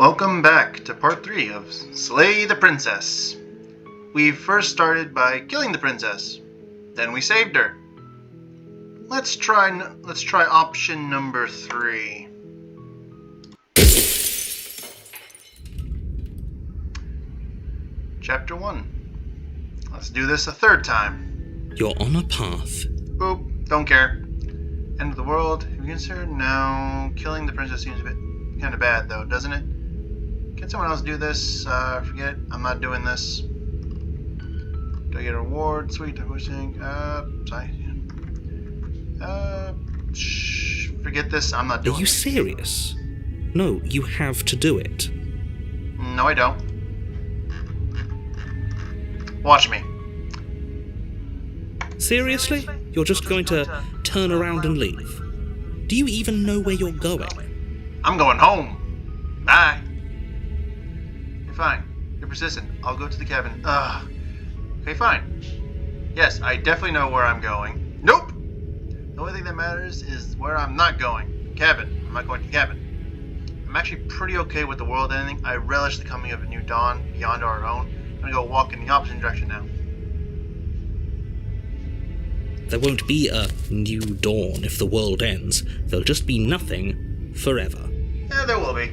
Welcome back to part 3 of Slay the Princess. We first started by killing the princess, then we saved her. Let's try option number 3. Chapter 1. Let's do this a third time. You're on a path. Boop, don't care. End of the world. Have you considered? No. Killing the princess seems a bit kind of bad though, doesn't it? Can someone else do this? Forget. I'm not doing this. Do I get a reward? Sweet. Pushing. Sorry. Forget this. I'm not doing it. Are you serious? No, you have to do it. No, I don't. Watch me. Seriously? You're just going to turn around and leave? Do you even know where you're going? I'm going home. Bye. You're fine. You're persistent. I'll go to the cabin. Ugh. Okay, fine. Yes, I definitely know where I'm going. Nope! The only thing that matters is where I'm not going. Cabin. I'm not going to the cabin. I'm actually pretty okay with the world ending. I relish the coming of a new dawn beyond our own. I'm gonna go walk in the opposite direction now. There won't be a new dawn if the world ends. There'll just be nothing forever. Yeah, there will be.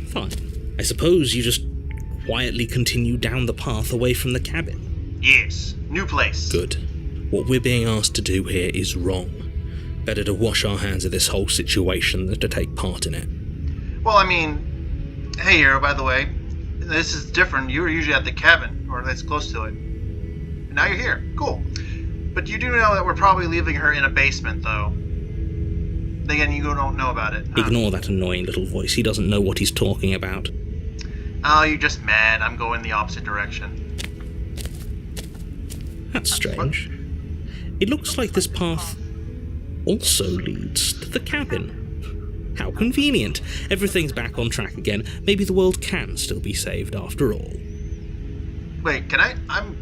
Fine. I suppose you just quietly continue down the path away from the cabin. Yes. New place. Good. What we're being asked to do here is wrong. Better to wash our hands of this whole situation than to take part in it. Well, I mean, hey, Hero, by the way, this is different. You were usually at the cabin, or that's close to it. And now you're here. Cool. But you do know that we're probably leaving her in a basement, though. Again, you don't know about it. Huh? Ignore that annoying little voice. He doesn't know what he's talking about. Oh, you're just mad. I'm going the opposite direction. That's strange. It looks like this path also leads to the cabin. How convenient. Everything's back on track again. Maybe the world can still be saved after all. Wait, can I'm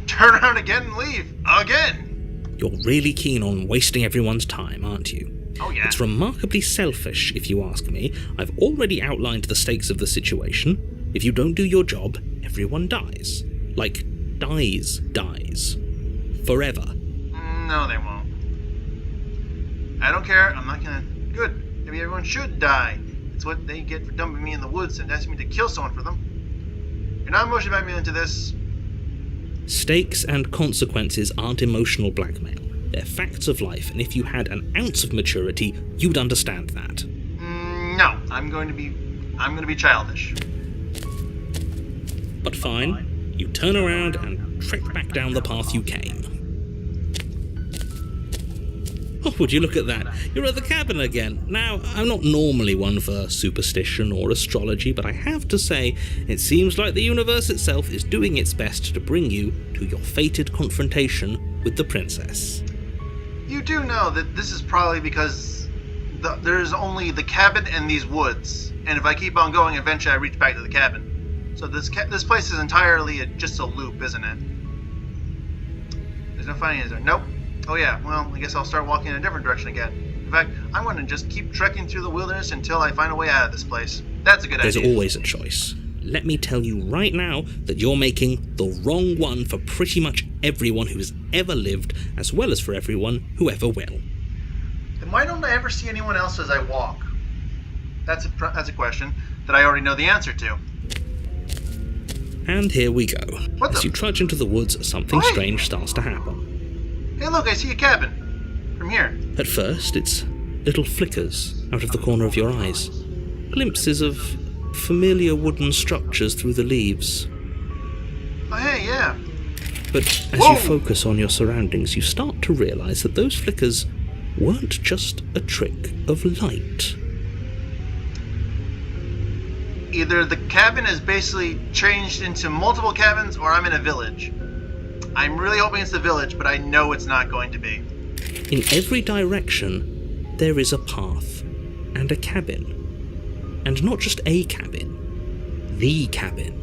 turn around again and leave? Again! You're really keen on wasting everyone's time, aren't you? Oh, yeah. It's remarkably selfish, if you ask me. I've already outlined the stakes of the situation. If you don't do your job, everyone dies. Like, dies. Forever. No, they won't. I don't care. I'm not gonna... Good. Maybe everyone should die. It's what they get for dumping me in the woods and asking me to kill someone for them. You're not emotionally back me into this. Stakes and consequences aren't emotional blackmail. They're facts of life, and if you had an ounce of maturity, you'd understand that. No, I'm going to be childish. But fine, you turn around and trek back down the path you came. Oh, would you look at that? You're at the cabin again. Now, I'm not normally one for superstition or astrology, but I have to say, it seems like the universe itself is doing its best to bring you to your fated confrontation with the princess. You do know that this is probably because there's only the cabin and these woods, and if I keep on going, eventually I reach back to the cabin. So this place is entirely just a loop, isn't it? There's no finding, is there? Nope. Oh yeah, well, I guess I'll start walking in a different direction again. In fact, I'm going to just keep trekking through the wilderness until I find a way out of this place. That's a good idea. There's always a choice. Let me tell you right now that you're making the wrong one for pretty much everyone who's ever lived, as well as for everyone who ever will. Then why don't I ever see anyone else as I walk? That's a question that I already know the answer to. And here we go. What As you trudge into the woods, something strange starts to happen. Hey look, I see a cabin. From here. At first, it's little flickers out of the corner of your eyes. Glimpses of familiar wooden structures through the leaves. Oh hey, yeah. But as you focus on your surroundings, you start to realize that those flickers weren't just a trick of light. Either the cabin is basically changed into multiple cabins, or I'm in a village. I'm really hoping it's the village, but I know it's not going to be. In every direction, there is a path and a cabin. And not just a cabin, the cabin.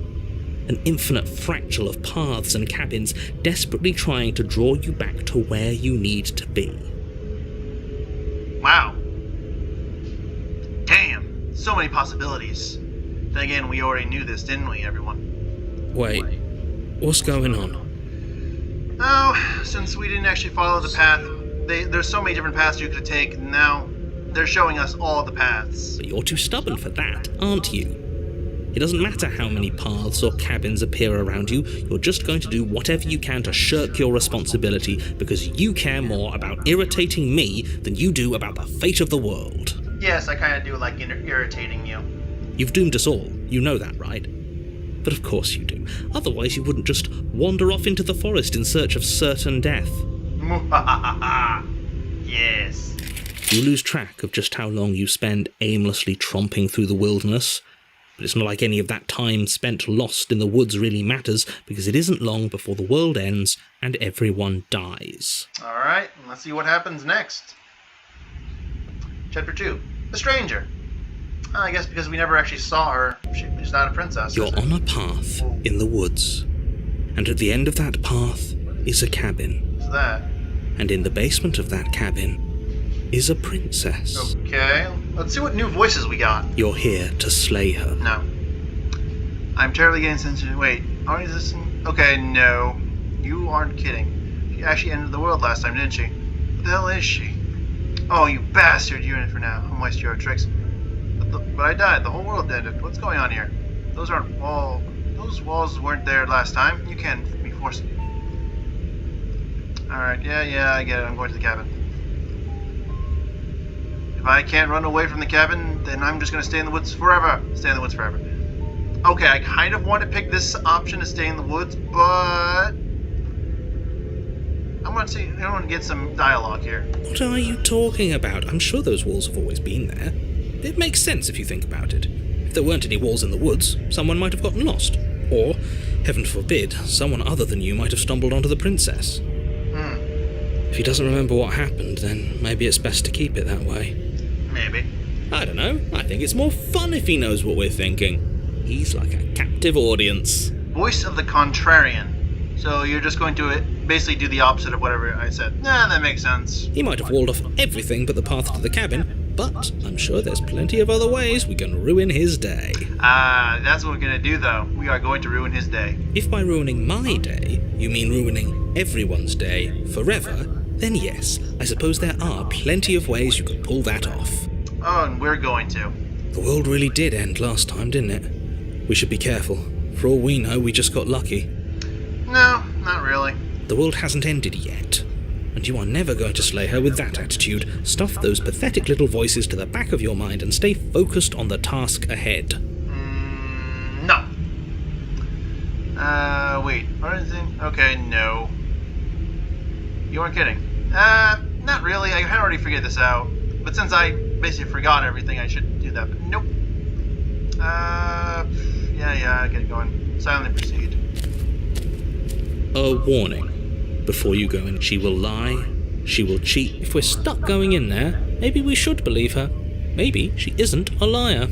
An infinite fractal of paths and cabins desperately trying to draw you back to where you need to be. Wow. Damn. So many possibilities. Then again, we already knew this, didn't we, everyone? Wait, what's going on? Oh, since we didn't actually follow the path, there's so many different paths you could take, and now they're showing us all the paths. But you're too stubborn for that, aren't you? It doesn't matter how many paths or cabins appear around you, you're just going to do whatever you can to shirk your responsibility because you care more about irritating me than you do about the fate of the world. Yes, I kind of do like irritating you. You've doomed us all, you know that, right? But of course you do. Otherwise you wouldn't just wander off into the forest in search of certain death. Yes. You lose track of just how long you spend aimlessly tromping through the wilderness. But it's not like any of that time spent lost in the woods really matters, because it isn't long before the world ends and everyone dies. Alright, let's see what happens next. Chapter 2. The Stranger. I guess because we never actually saw her, she's not a princess. You're on a path in the woods, and at the end of that path is a cabin. What's that? And in the basement of that cabin is a princess. Okay, let's see what new voices we got. You're here to slay her. No. I'm terribly getting sensitive. Wait, aren't you listening? Okay, no. You aren't kidding. She actually ended the world last time, didn't she? What the hell is she? Oh, you bastard, you're in it for now. I'll waste your tricks. But I died. The whole world ended. What's going on here? Those aren't walls. Those walls weren't there last time. You can't be forcing. Alright, yeah, I get it. I'm going to the cabin. If I can't run away from the cabin, then I'm just going to stay in the woods forever. Stay in the woods forever. Okay, I kind of want to pick this option to stay in the woods, but I want to get some dialogue here. What are you talking about? I'm sure those walls have always been there. It makes sense if you think about it. If there weren't any walls in the woods, someone might have gotten lost. Or, heaven forbid, someone other than you might have stumbled onto the princess. If he doesn't remember what happened, then maybe it's best to keep it that way. Maybe. I don't know. I think it's more fun if he knows what we're thinking. He's like a captive audience. Voice of the contrarian. So you're just going to basically do the opposite of whatever I said. Nah, that makes sense. He might have walled off everything but the path to the cabin, but I'm sure there's plenty of other ways we can ruin his day. That's what we're going to do, though. We are going to ruin his day. If by ruining my day, you mean ruining everyone's day forever, then yes, I suppose there are plenty of ways you could pull that off. Oh, and we're going to. The world really did end last time, didn't it? We should be careful. For all we know, we just got lucky. No, not really. The world hasn't ended yet. And you are never going to slay her with that attitude. Stuff those pathetic little voices to the back of your mind and stay focused on the task ahead. No. Wait. Anything? Okay, no. You weren't kidding. Not really. I had already figured this out. But since I basically forgot everything, I should do that. But nope. Yeah, I get it going. Silently proceed. A warning. Before you go in, she will lie, she will cheat. If we're stuck going in there, maybe we should believe her. Maybe she isn't a liar.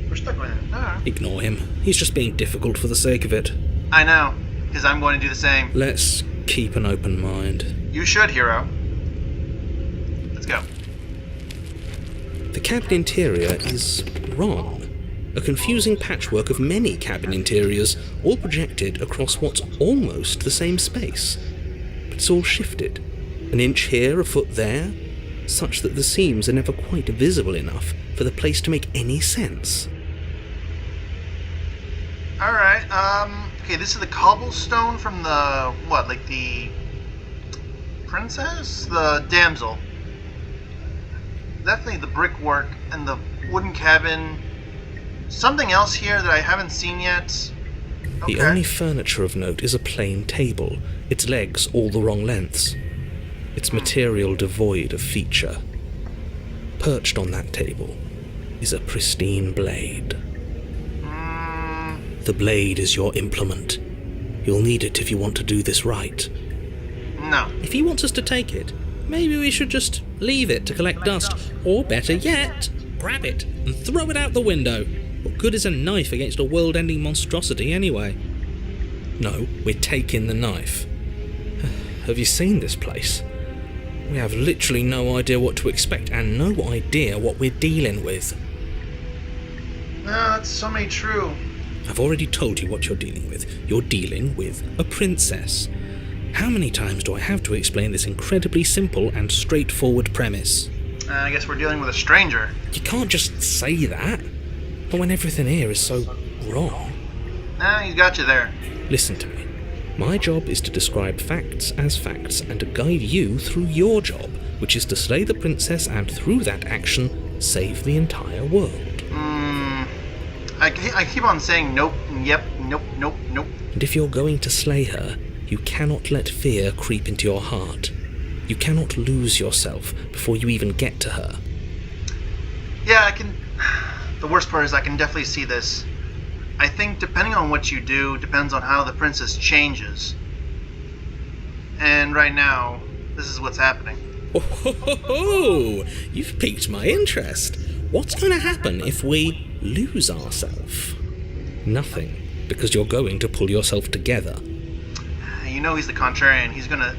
We're stuck going in. No. Ignore him. He's just being difficult for the sake of it. I know, because I'm going to do the same. Let's keep an open mind. You should, hero. Let's go. The cabin interior is wrong. A confusing patchwork of many cabin interiors, all projected across what's almost the same space. But it's all shifted. An inch here, a foot there, such that the seams are never quite visible enough for the place to make any sense. Alright, okay, this is the cobblestone from the, the princess? The Damsel. Definitely the brickwork and the wooden cabin. Something else here that I haven't seen yet. Okay. The only furniture of note is a plain table, its legs all the wrong lengths. Its material devoid of feature. Perched on that table is a pristine blade. The blade is your implement. You'll need it if you want to do this right. No. If he wants us to take it, maybe we should just leave it to collect dust. Or better yet, grab it and throw it out the window. What good is a knife against a world-ending monstrosity anyway? No, we're taking the knife. Have you seen this place? We have literally no idea what to expect and no idea what we're dealing with. No, that's so many true. I've already told you what you're dealing with. You're dealing with a princess. How many times do I have to explain this incredibly simple and straightforward premise? I guess we're dealing with a stranger. You can't just say that. But when everything here is so wrong. Nah, he's got you there. Listen to me. My job is to describe facts as facts and to guide you through your job, which is to slay the princess and through that action, save the entire world. I keep on saying nope, yep, nope, nope, nope. And if you're going to slay her, you cannot let fear creep into your heart. You cannot lose yourself before you even get to her. Yeah, I can... The worst part is I can definitely see this. I think depending on what you do, depends on how the princess changes. And right now, this is what's happening. Oh, you've piqued my interest. What's going to happen if we lose ourselves? Nothing, because you're going to pull yourself together. You know he's the contrarian. He's gonna,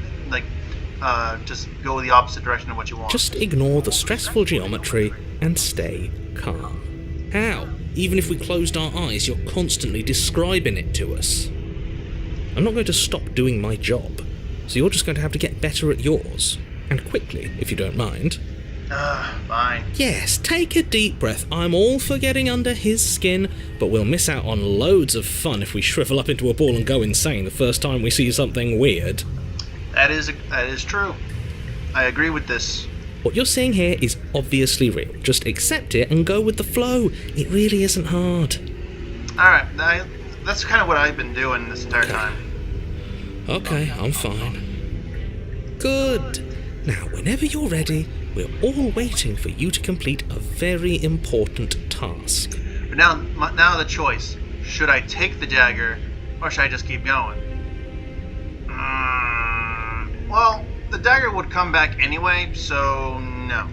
just go the opposite direction of what you want. Just ignore the stressful geometry and stay calm. How? Even if we closed our eyes, you're constantly describing it to us. I'm not going to stop doing my job, so you're just going to have to get better at yours. And quickly, if you don't mind. Fine. Yes, take a deep breath. I'm all for getting under his skin, but we'll miss out on loads of fun if we shrivel up into a ball and go insane the first time we see something weird. That is true. I agree with this. What you're seeing here is obviously real. Just accept it and go with the flow. It really isn't hard. Alright, that's kind of what I've been doing this entire time. Okay, I'm fine. Good. Now, whenever you're ready, we're all waiting for you to complete a very important task. But now the choice. Should I take the dagger, or should I just keep going? Well, the dagger would come back anyway, so no.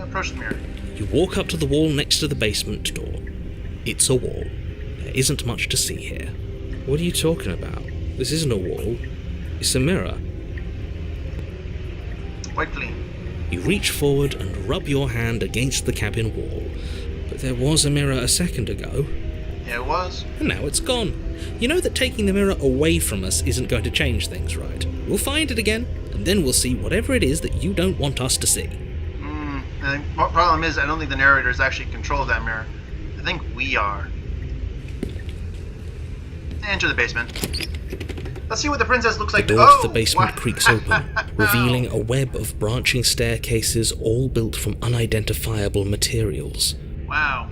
Approach the mirror. You walk up to the wall next to the basement door. It's a wall. There isn't much to see here. What are you talking about? This isn't a wall. It's a mirror. Quite clean. You reach forward and rub your hand against the cabin wall. But there was a mirror a second ago. Yeah, it was. And now it's gone. You know that taking the mirror away from us isn't going to change things, right? We'll find it again, and then we'll see whatever it is that you don't want us to see. The problem is, I don't think the narrator is actually in control of that mirror. I think we are. Enter the basement. Let's see what the princess looks like. The door to the basement creaks open, revealing a web of branching staircases all built from unidentifiable materials. Wow.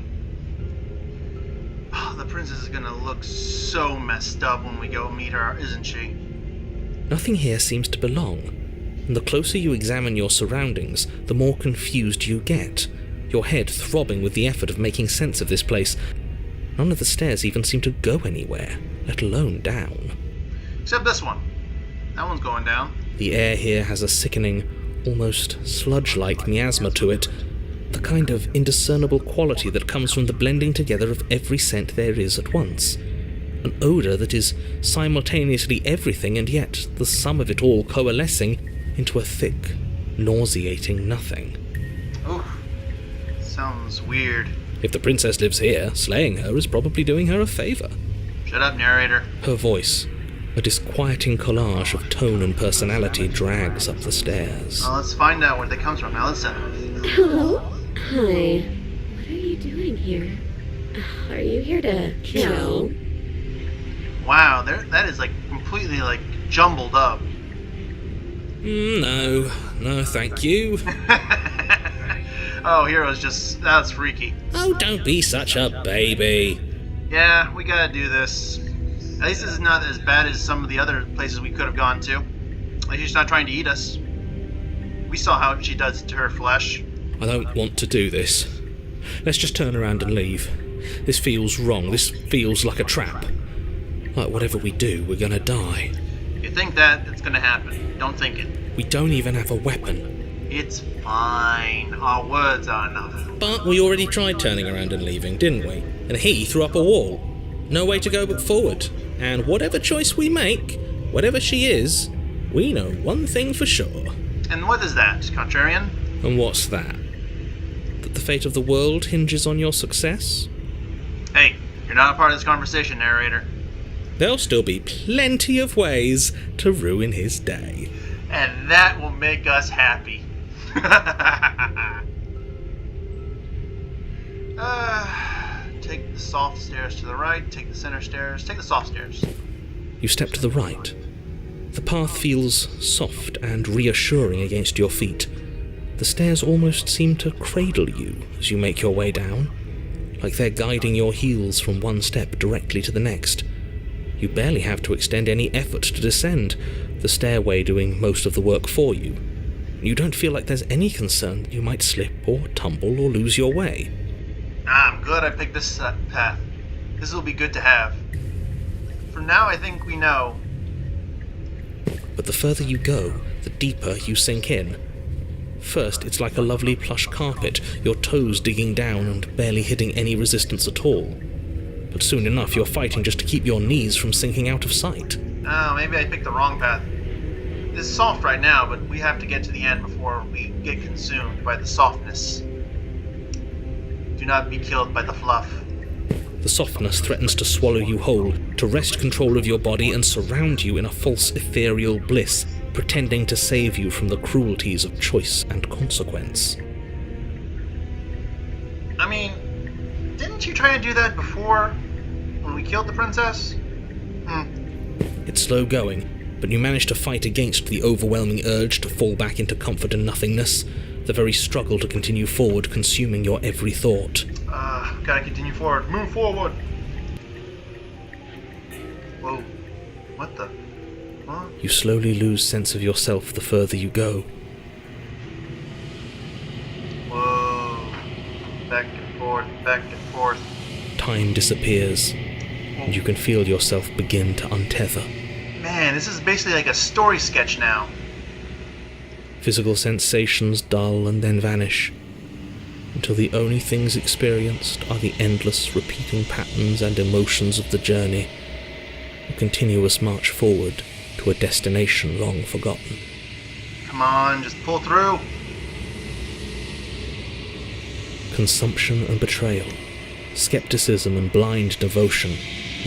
Oh, the princess is gonna look so messed up when we go meet her, isn't she? Nothing here seems to belong. And the closer you examine your surroundings, the more confused you get, your head throbbing with the effort of making sense of this place. None of the stairs even seem to go anywhere, let alone down. Except this one. That one's going down. The air here has a sickening, almost sludge-like miasma to it, the kind of indiscernible quality that comes from the blending together of every scent there is at once. An odour that is simultaneously everything and yet the sum of it all coalescing into a thick, nauseating nothing. Oof. Sounds weird. If the princess lives here, slaying her is probably doing her a favour. Shut up, narrator. Her voice, a disquieting collage of tone and personality, drags up the stairs. Well, let's find out where they comes from. Now listen. Hello? Hi. What are you doing here? Are you here to kill? Wow, that is completely jumbled up. No, thank you. Oh, Hero's that's freaky. Oh, don't be such a baby. Yeah, we gotta do this. At least this is not as bad as some of the other places we could have gone to. At least she's not trying to eat us. We saw how she does to her flesh. I don't want to do this. Let's just turn around and leave. This feels wrong. This feels like a trap. Like whatever we do, we're gonna die. You think that, it's gonna happen. Don't think it. We don't even have a weapon. It's fine. Our words are enough. But we already tried turning around and leaving, didn't we? And he threw up a wall. No way to go but forward. And whatever choice we make, whatever she is, we know one thing for sure. And what is that, contrarian? And what's that? the fate of the world hinges on your success? Hey, you're not a part of this conversation, narrator. There'll still be plenty of ways to ruin his day. And that will make us happy. Take the soft stairs to the right, take the center stairs, take the soft stairs. You step to the right. The path feels soft and reassuring against your feet. The stairs almost seem to cradle you as you make your way down, like they're guiding your heels from one step directly to the next. You barely have to extend any effort to descend, the stairway doing most of the work for you. You don't feel like there's any concern that you might slip or tumble or lose your way. I'm glad I picked this path. This will be good to have. For now, I think we know. But the further you go, the deeper you sink in. First, it's like a lovely plush carpet, your toes digging down and barely hitting any resistance at all. But soon enough, you're fighting just to keep your knees from sinking out of sight. Oh, maybe I picked the wrong path. This is soft right now, but we have to get to the end before we get consumed by the softness. Do not be killed by the fluff. The softness threatens to swallow you whole, to wrest control of your body and surround you in a false ethereal bliss, pretending to save you from the cruelties of choice and consequence. I mean, didn't you try to do that before, when we killed the princess? It's slow going, but you manage to fight against the overwhelming urge to fall back into comfort and nothingness, the very struggle to continue forward consuming your every thought. Gotta continue forward. Move forward! Whoa. What the? Huh? You slowly lose sense of yourself the further you go. Whoa. Back and forth, back and forth. Time disappears, and you can feel yourself begin to untether. Man, this is basically like a story sketch now. Physical sensations dull and then vanish, until the only things experienced are the endless repeating patterns and emotions of the journey, a continuous march forward to a destination long forgotten. Come on, just pull through. Consumption and betrayal, skepticism and blind devotion,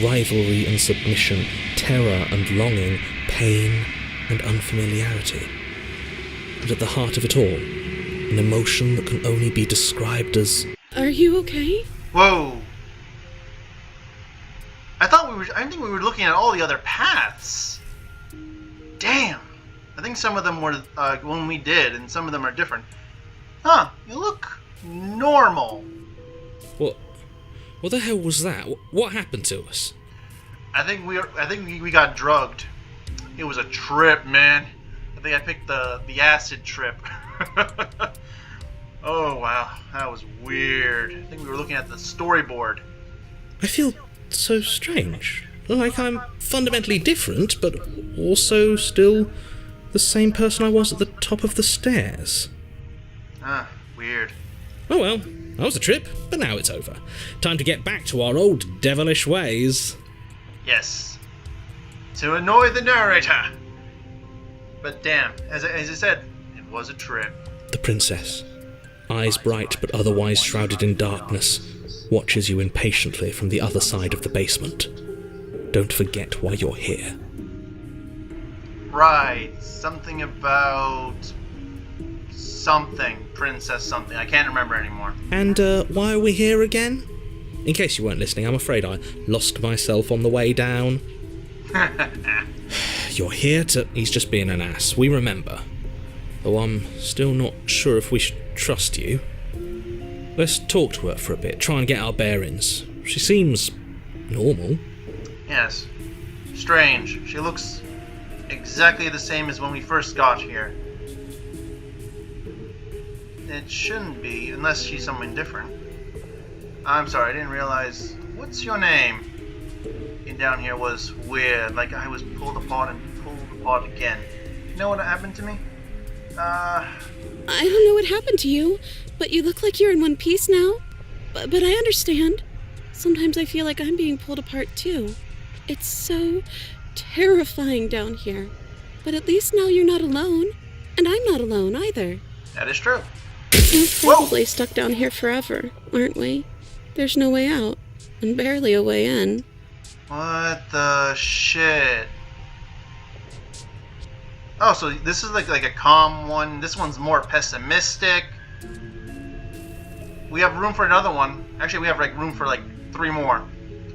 rivalry and submission, terror and longing, pain and unfamiliarity. And at the heart of it all, an emotion that can only be described as... Are you okay? Whoa. I think we were looking at all the other paths. Damn. I think some of them were when we did, and some of them are different. Huh, you look normal. What the hell was that? What happened to us? I think we got drugged. It was a trip, man. I think I picked the acid trip. Oh wow, that was weird. I think we were looking at the storyboard. I feel so strange. Like I'm fundamentally different, but also still the same person I was at the top of the stairs. Weird. Oh well, that was a trip, but now it's over. Time to get back to our old devilish ways. Yes. To annoy the narrator. But damn, as I said, it was a trip. The princess, eyes bright but otherwise shrouded in darkness, watches you impatiently from the other side of the basement. Don't forget why you're here. Right, something about... something, princess something, I can't remember anymore. And why are we here again? In case you weren't listening, I'm afraid I lost myself on the way down. You're here to... He's just being an ass, we remember. Though I'm still not sure if we should trust you. Let's talk to her for a bit, try and get our bearings. She seems... normal. Yes. Strange. She looks exactly the same as when we first got here. It shouldn't be, unless she's someone different. I'm sorry, I didn't realize... What's your name? Getting down here was weird, like I was pulled apart and pulled apart again. You know what happened to me? I don't know what happened to you, but you look like you're in one piece now. But I understand. Sometimes I feel like I'm being pulled apart too. It's so terrifying down here. But at least now you're not alone. And I'm not alone either. That is true. We're probably stuck down here forever, aren't we? There's no way out, and barely a way in. What the shit? Oh, so this is like a calm one. This one's more pessimistic. We have room for another one. Actually, we have like room for like 3 more.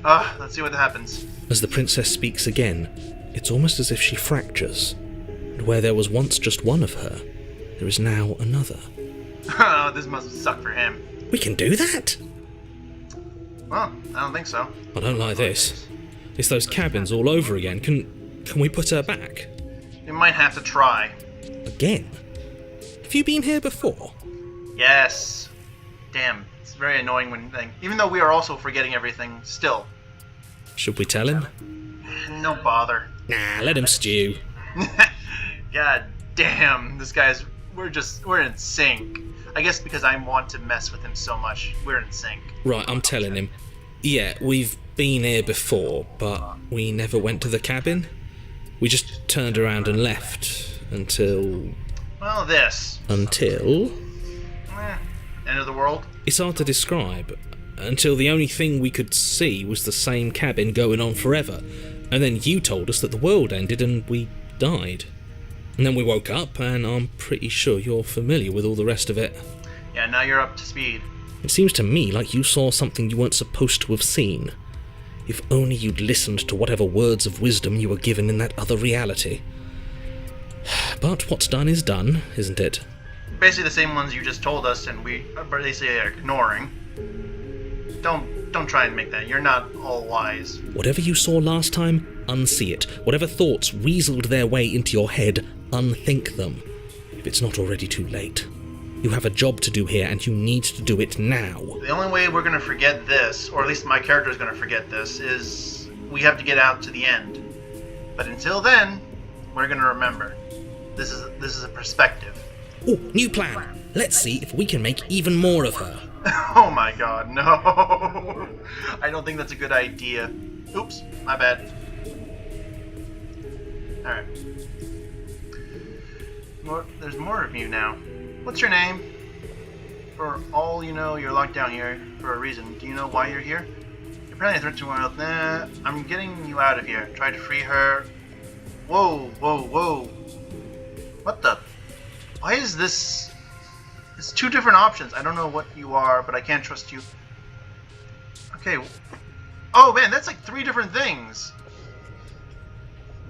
Let's see what happens. As the princess speaks again, it's almost as if she fractures. And where there was once just one of her, there is now another. This must suck for him. We can do that? Well, I don't think so. I don't like this. It's those cabins all over again. Can we put her back? You might have to try. Again? Have you been here before? Yes. Damn, it's very annoying when even though we are also forgetting everything, still. Should we tell him? No bother. Nah, let him stew. God damn, this guy's... We're in sync. I guess because I want to mess with him so much, we're in sync. Right, I'm telling him. Yeah, we've been here before, but we never went to the cabin. We just turned around and left until... Well, this. Until? End of the world? It's hard to describe. Until the only thing we could see was the same cabin going on forever. And then you told us that the world ended and we died. And then we woke up, and I'm pretty sure you're familiar with all the rest of it. Yeah, now you're up to speed. It seems to me like you saw something you weren't supposed to have seen. If only you'd listened to whatever words of wisdom you were given in that other reality. But what's done is done, isn't it? Basically the same ones you just told us, and we are basically ignoring. Don't try and make that. You're not all wise. Whatever you saw last time, unsee it. Whatever thoughts weaseled their way into your head, unthink them. If it's not already too late. You have a job to do here, and you need to do it now. The only way we're going to forget this, or at least my character is going to forget this, is we have to get out to the end. But until then, we're going to remember. This is a perspective. Oh, new plan. Let's see if we can make even more of her. Oh my god, no. I don't think that's a good idea. Oops, my bad. Alright. There's more of you now. What's your name? For all you know, you're locked down here for a reason. Do you know why you're here? You're apparently a threat to the world. Nah, I'm getting you out of here. Try to free her. Whoa, whoa, whoa. What the? Why is this... It's 2 different options. I don't know what you are, but I can't trust you. Okay. Oh man, that's like 3 different things.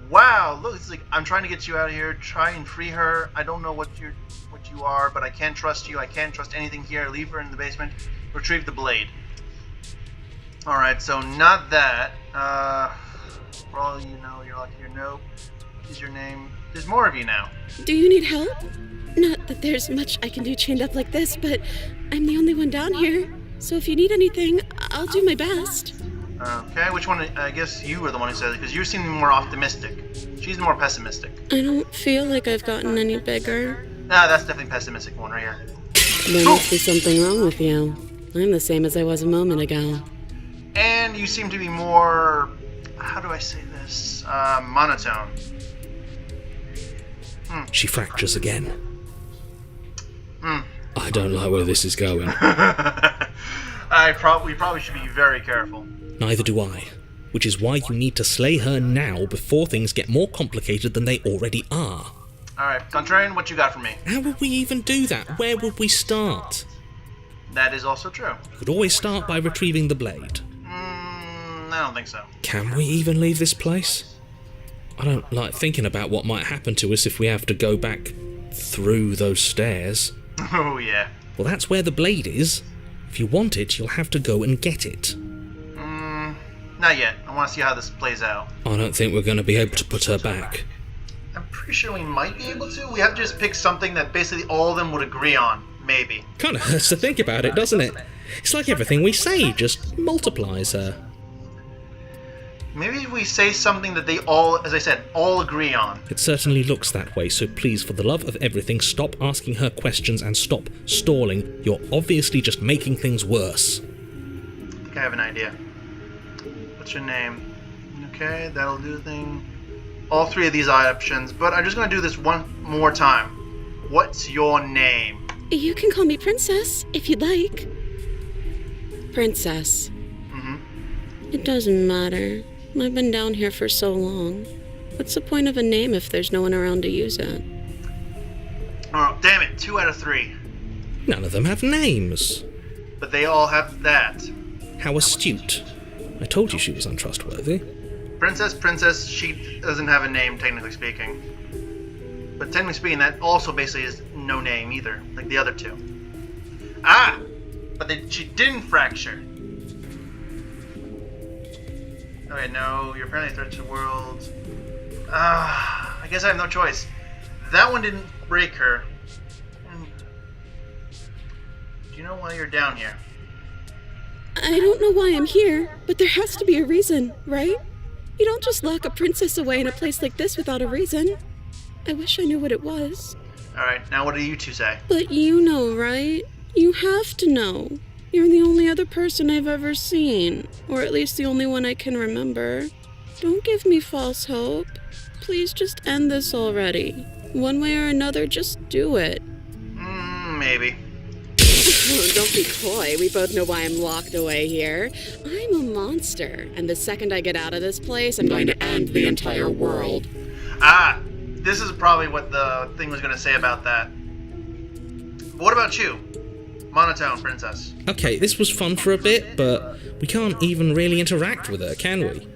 Wow, look, it's like I'm trying to get you out of here. Try and free her. I don't know what you are, but I can't trust you. I can't trust anything here. Leave her in the basement. Retrieve the blade. All right, so not that. For all you know, you're locked here. Nope. Is your name? There's more of you now. Do you need help? Not that there's much I can do chained up like this, but I'm the only one down here. So if you need anything, I'll do my best. Okay, which one? I guess you were the one who said it, because you seem more optimistic. She's more pessimistic. I don't feel like I've gotten any bigger. Ah, that's definitely pessimistic one right here. There must be something wrong with you. I'm the same as I was a moment ago. And you seem to be more... How do I say this? Monotone. She fractures again. I don't like where this is going. We probably should be very careful. Neither do I. Which is why you need to slay her now before things get more complicated than they already are. Alright, Contrarian, what you got for me? How would we even do that? Where would we start? That is also true. We could always start by retrieving the blade. I don't think so. Can we even leave this place? I don't like thinking about what might happen to us if we have to go back through those stairs. Oh, yeah. Well, that's where the blade is. If you want it, you'll have to go and get it. Not yet. I want to see how this plays out. I don't think we're going to be able to put her back. I'm pretty sure we might be able to. We have to just pick something that basically all of them would agree on. Maybe. Kind of hurts to think about it, doesn't it? It's like everything we say just multiplies her. Maybe if we say something that they all, as I said, all agree on. It certainly looks that way, so please, for the love of everything, stop asking her questions and stop stalling. You're obviously just making things worse. I think I have an idea. What's your name? Okay, that'll do the thing. All 3 of these options, but I'm just going to do this one more time. What's your name? You can call me Princess, if you'd like. Princess. It doesn't matter. I've been down here for so long. What's the point of a name if there's no one around to use it? Oh, damn it. 2 out of 3. None of them have names. But they all have that. How astute. I told you she was untrustworthy. Princess, she doesn't have a name, technically speaking. But technically speaking, that also basically is no name either, like the other 2. Ah! But she didn't fracture. Okay, no, you're apparently a threat to the world. I guess I have no choice. That one didn't break her. Do you know why you're down here? I don't know why I'm here, but there has to be a reason, right? You don't just lock a princess away in a place like this without a reason. I wish I knew what it was. Alright, now what do you 2 say? But you know, right? You have to know. You're the only other person I've ever seen, or at least the only one I can remember. Don't give me false hope. Please just end this already. One way or another, just do it. Maybe. Oh, don't be coy. We both know why I'm locked away here. I'm a monster, and the second I get out of this place, I'm going to end the entire world. Ah, this is probably what the thing was going to say about that. But what about you? Monotone Princess. Okay, this was fun for a bit, but we can't even really interact with her, can we?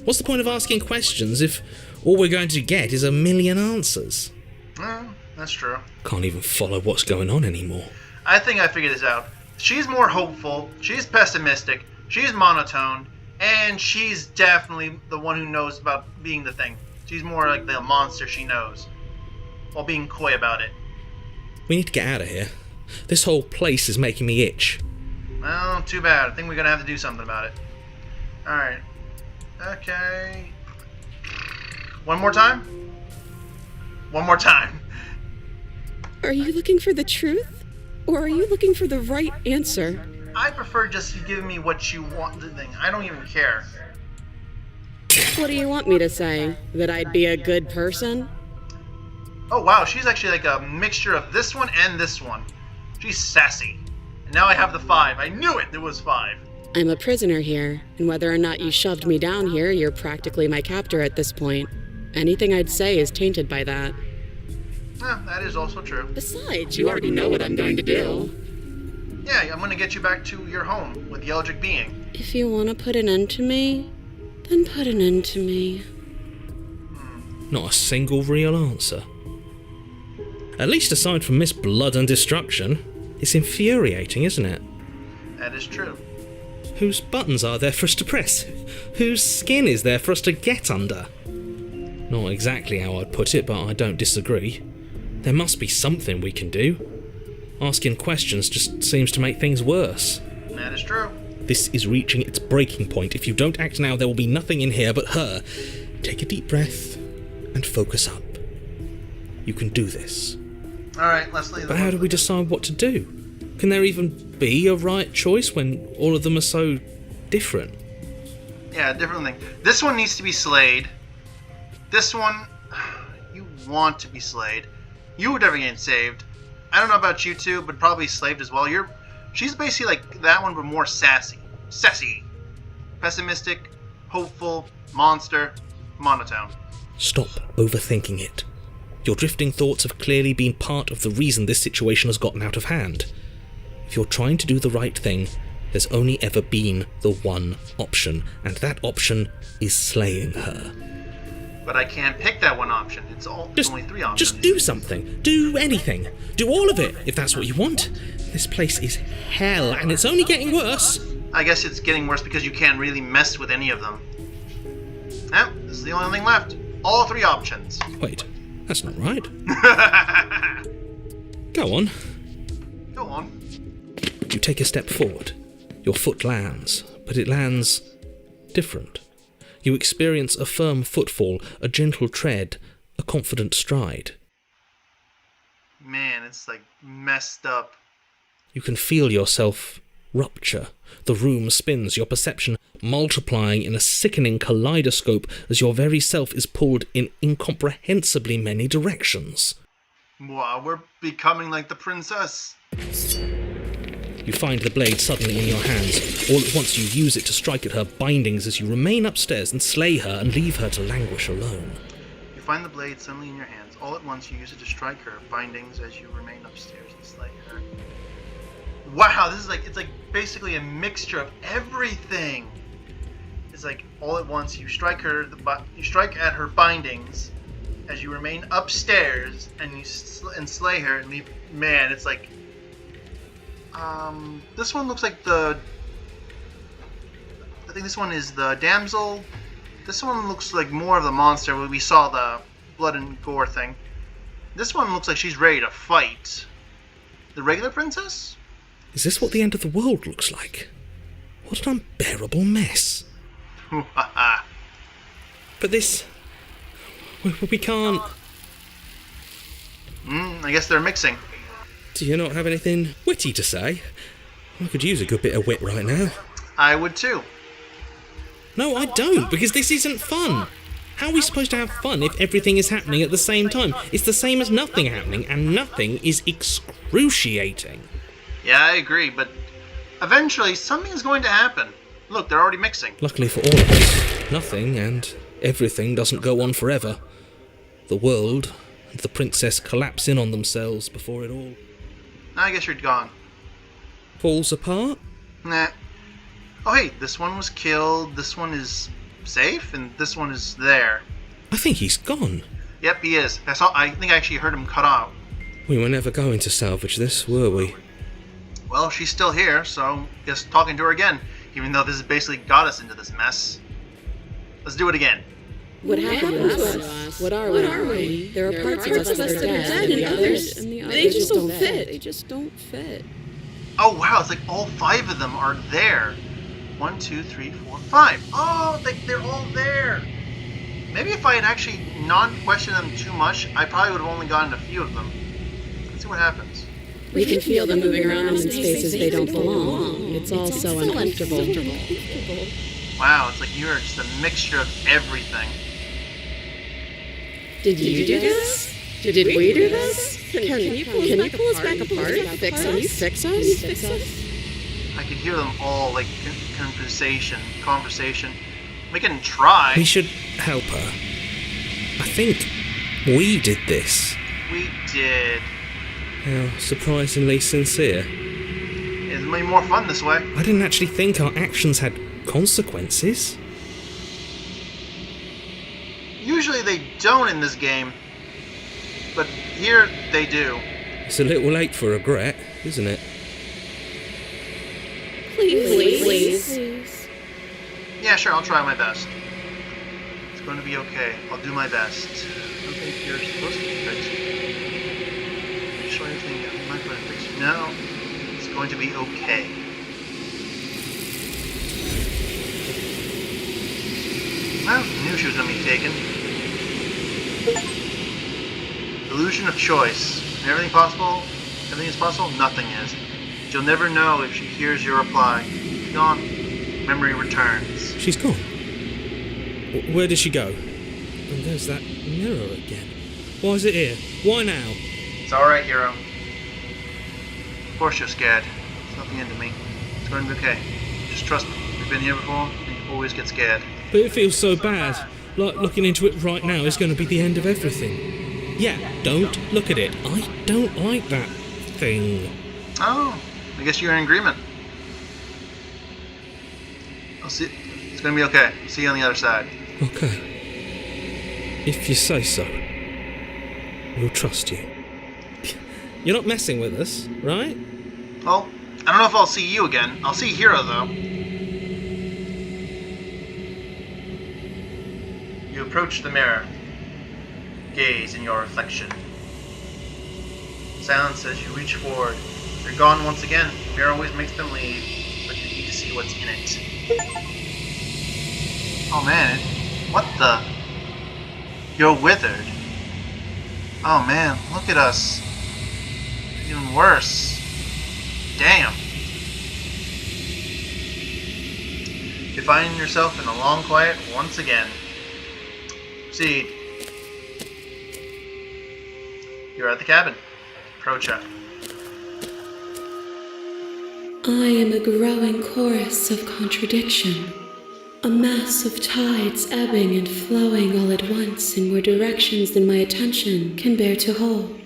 What's the point of asking questions if all we're going to get is a million answers? Well, that's true. Can't even follow what's going on anymore. I think I figured this out. She's more hopeful, she's pessimistic, she's monotone, and she's definitely the one who knows about being the thing. She's more like the monster she knows, while being coy about it. We need to get out of here. This whole place is making me itch. Well, too bad. I think we're gonna have to do something about it. Alright. Okay. One more time? One more time. Are you looking for the truth? Or are you looking for the right answer? I prefer just you giving me what you want the thing. I don't even care. What do you want me to say? That I'd be a good person? Oh wow, she's actually like a mixture of this one and this one. She's sassy. And now I have the 5. I knew it! There was 5. I'm a prisoner here, and whether or not you shoved me down here, you're practically my captor at this point. Anything I'd say is tainted by that. That is also true. Besides, you already know what I'm going to do. Yeah, I'm gonna get you back to your home with the Eldritch Being. If you want to put an end to me, then put an end to me. Not a single real answer. At least aside from Miss Blood and Destruction, it's infuriating, isn't it? That is true. Whose buttons are there for us to press? Whose skin is there for us to get under? Not exactly how I'd put it, but I don't disagree. There must be something we can do. Asking questions just seems to make things worse. That is true. This is reaching its breaking point. If you don't act now, there will be nothing in here but her. Take a deep breath and focus up. You can do this. Alright, let's leave. But how do we decide what to do? Can there even be a right choice when all of them are so different? Yeah, different thing. This one needs to be slayed. This one, you want to be slayed. You would never get saved. I don't know about you two, but probably slaved as well. She's basically like that one, but more sassy. Sassy. Pessimistic, hopeful, monster, monotone. Stop overthinking it. Your drifting thoughts have clearly been part of the reason this situation has gotten out of hand. If you're trying to do the right thing, there's only ever been the one option, and that option is slaying her. But I can't pick that one option. It's only 3 options. Just do something. Do anything. Do all of it, if that's what you want. This place is hell, and it's only getting worse. I guess it's getting worse because you can't really mess with any of them. This is the only thing left. All 3 options. Wait, that's not right. Go on. Go on. You take a step forward. Your foot lands, but it lands different. You experience a firm footfall, a gentle tread, a confident stride. Man, it's like messed up. You can feel yourself rupture. The room spins, your perception multiplying in a sickening kaleidoscope as your very self is pulled in incomprehensibly many directions. Wow, we're becoming like the princess. You find the blade suddenly in your hands. All at once you use it to strike at her bindings as you remain upstairs and slay her and leave her to languish alone. You find the blade suddenly in your hands. All at once you use it to strike her bindings as you remain upstairs and slay her. Wow, this is like, it's like basically a mixture of everything. It's like all at once you strike her, you strike at her bindings as you remain upstairs and you slay her and leave. Man, it's like this one looks like I think this one is the Damsel. This one looks like more of the monster where we saw the blood and gore thing. This one looks like she's ready to fight. The regular princess? Is this what the end of the world looks like? What an unbearable mess. But this... We can't... I guess they're mixing. Do you not have anything witty to say? I could use a good bit of wit right now. I would too. No, I don't, because this isn't fun. How are we supposed to have fun if everything is happening at the same time? It's the same as nothing happening, and nothing is excruciating. Yeah, I agree, but eventually something is going to happen. Look, they're already mixing. Luckily for all of us, nothing and everything doesn't go on forever. The world and the princess collapse in on themselves before it all I guess you're gone. falls apart. Nah. Oh hey, this one was killed, this one is safe, and this one is there. I think he's gone. Yep, he is. I think I actually heard him cut out. We were never going to salvage this, were we? Well, she's still here, so just talking to her again, even though this has basically got us into this mess. Let's do it again. What happened to us? What are we? There are parts of us that are dead, and others, they just don't fit. They just don't fit. Oh wow, it's like all 5 of them are there. 1, 2, 3, 4, 5. Oh, they're all there. Maybe if I had actually not questioned them too much, I probably would have only gotten a few of them. Let's see what happens. We can feel them moving around in spaces they don't belong. It's all so uncomfortable. Wow, it's like you're just a mixture of everything. Did you do this? Did we do this? Can you pull us back apart? Fix us? I can hear them all, like, conversation. We can try. We should help her. I think we did this. We did. How surprisingly sincere. It's way more fun this way. I didn't actually think our actions had consequences. Usually they don't in this game, but here they do. It's a little late for regret, isn't it? Please. Yeah, sure, I'll try my best. It's going to be okay. I'll do my best. I don't think you're supposed to be fixed. I'm sure anything I'm not going to fix you now. It's going to be okay. Well, I knew she was going to be taken. Illusion of choice. Everything possible? Everything is possible? Nothing is. You'll never know if she hears your reply. She's gone. Memory returns. She's gone. Where did she go? And there's that mirror again. Why is it here? Why now? It's alright, hero. Of course you're scared. It's not the end of me. It's going to be okay. Just trust me. We've been here before, and you always get scared. But it feels so bad. Like looking into it right now is going to be the end of everything. Yeah, don't look at it. I don't like that thing. Oh, I guess you're in agreement. I'll see. It's going to be okay. See you on the other side. Okay. If you say so. We'll trust you. You're not messing with us, right? Well, I don't know if I'll see you again. I'll see Hero, though. You approach the mirror. Gaze in your reflection. Silence as you reach forward. They're gone once again. Mirror always makes them leave, but you need to see what's in it. Oh man, what the? You're withered. Oh man, look at us. Even worse. Damn. You find yourself in a long quiet once again. Proceed. You're at the cabin. Approach her. I am a growing chorus of contradiction, a mass of tides ebbing and flowing all at once in more directions than my attention can bear to hold.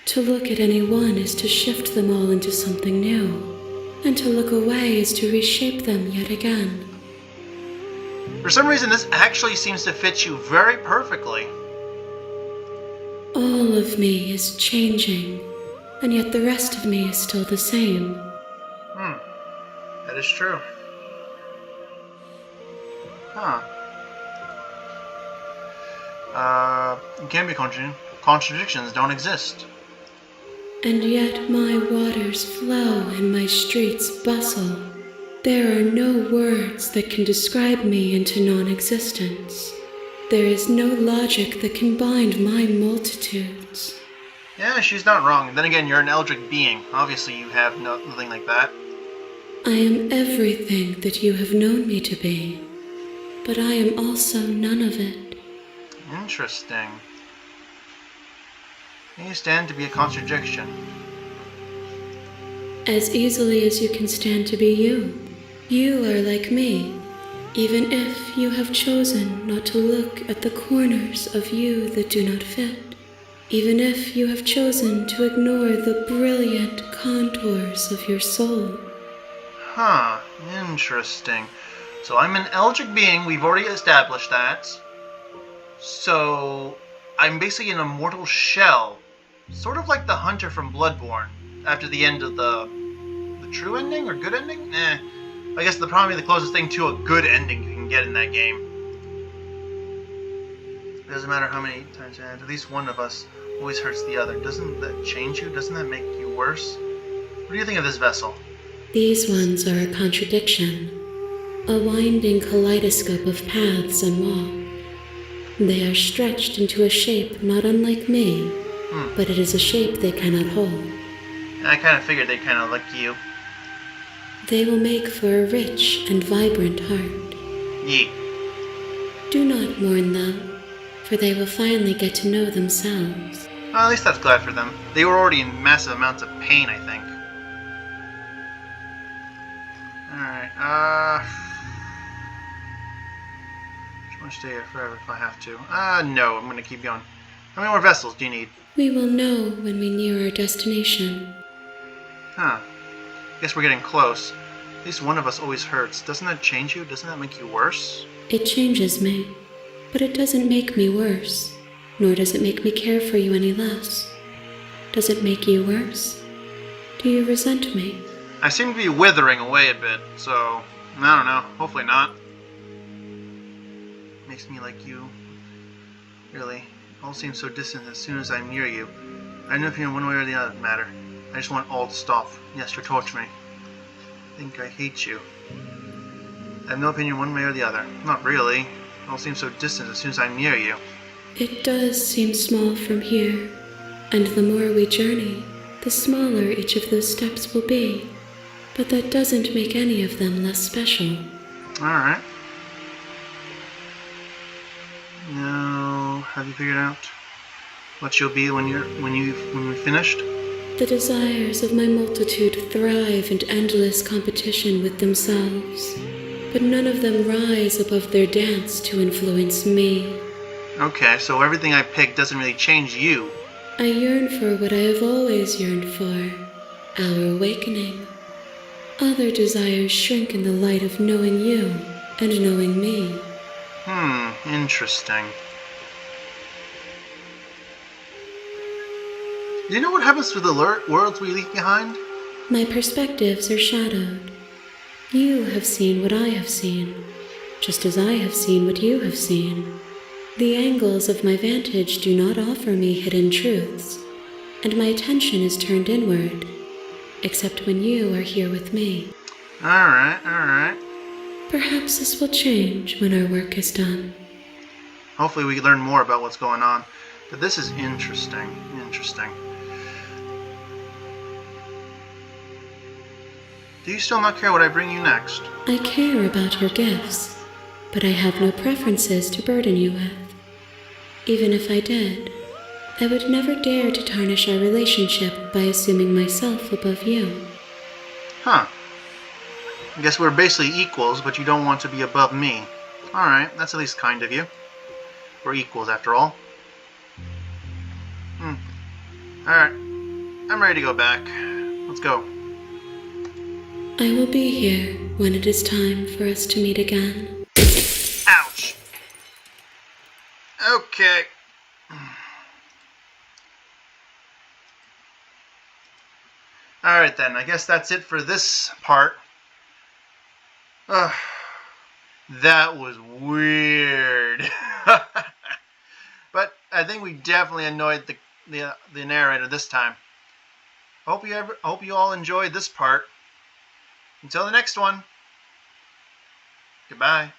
To look at any one is to shift them all into something new, and to look away is to reshape them yet again. For some reason, this actually seems to fit you very perfectly. All of me is changing, and yet the rest of me is still the same. That is true. Huh. It can't be contradictions don't exist. And yet my waters flow and my streets bustle. There are no words that can describe me into non-existence. There is no logic that can bind my multitudes. Yeah, she's not wrong. And then again, you're an eldritch being. Obviously, you have nothing like that. I am everything that you have known me to be, but I am also none of it. Interesting. You stand to be a contradiction. As easily as you can stand to be you. You are like me, even if you have chosen not to look at the corners of you that do not fit. Even if you have chosen to ignore the brilliant contours of your soul. Huh, interesting. So I'm an eldritch being, we've already established that. So I'm basically an immortal shell. Sort of like the hunter from Bloodborne. After the end of the true ending or good ending? I guess probably the closest thing to a good ending you can get in that game. It doesn't matter how many times you have, at least one of us always hurts the other. Doesn't that change you? Doesn't that make you worse? What do you think of this vessel? These ones are a contradiction, a winding kaleidoscope of paths and walk. They are stretched into a shape not unlike me, but it is a shape they cannot hold. I kind of figured they'd kind of like you. They will make for a rich and vibrant heart. Yeet. Do not mourn them, for they will finally get to know themselves. Well, at least that's glad for them. They were already in massive amounts of pain, I think. Alright, just want to stay here forever if I have to. No, I'm gonna keep going. How many more vessels do you need? We will know when we near our destination. Huh. Guess we're getting close. At least one of us always hurts. Doesn't that change you? Doesn't that make you worse? It changes me, but it doesn't make me worse, nor does it make me care for you any less. Does it make you worse? Do you resent me? I seem to be withering away a bit, so I don't know. Hopefully not. Makes me like you. Really. It all seems so distant as soon as I'm near you. I don't know if you're in one way or the other matter. I just want all to stop. Yes, to torture me. I think I hate you. I have no opinion one way or the other. Not really. It all seems so distant as soon as I'm near you. It does seem small from here, and the more we journey, the smaller each of those steps will be. But that doesn't make any of them less special. Alright. Now, have you figured out what you'll be when we're finished? The desires of my multitude thrive in endless competition with themselves, but none of them rise above their dance to influence me. Okay, so everything I pick doesn't really change you. I yearn for what I have always yearned for, our awakening. Other desires shrink in the light of knowing you and knowing me. Interesting. Do you know what happens to the worlds we leave behind? My perspectives are shadowed. You have seen what I have seen, just as I have seen what you have seen. The angles of my vantage do not offer me hidden truths, and my attention is turned inward, except when you are here with me. Alright. Perhaps this will change when our work is done. Hopefully we can learn more about what's going on. But this is interesting. Do you still not care what I bring you next? I care about your gifts, but I have no preferences to burden you with. Even if I did, I would never dare to tarnish our relationship by assuming myself above you. Huh. I guess we're basically equals, but you don't want to be above me. Alright, that's at least kind of you. We're equals after all. Alright, I'm ready to go back. Let's go. I will be here when it is time for us to meet again. Ouch. Okay. Alright then, I guess that's it for this part. That was weird. But I think we definitely annoyed the narrator this time. Hope you all enjoyed this part. Until the next one. Goodbye.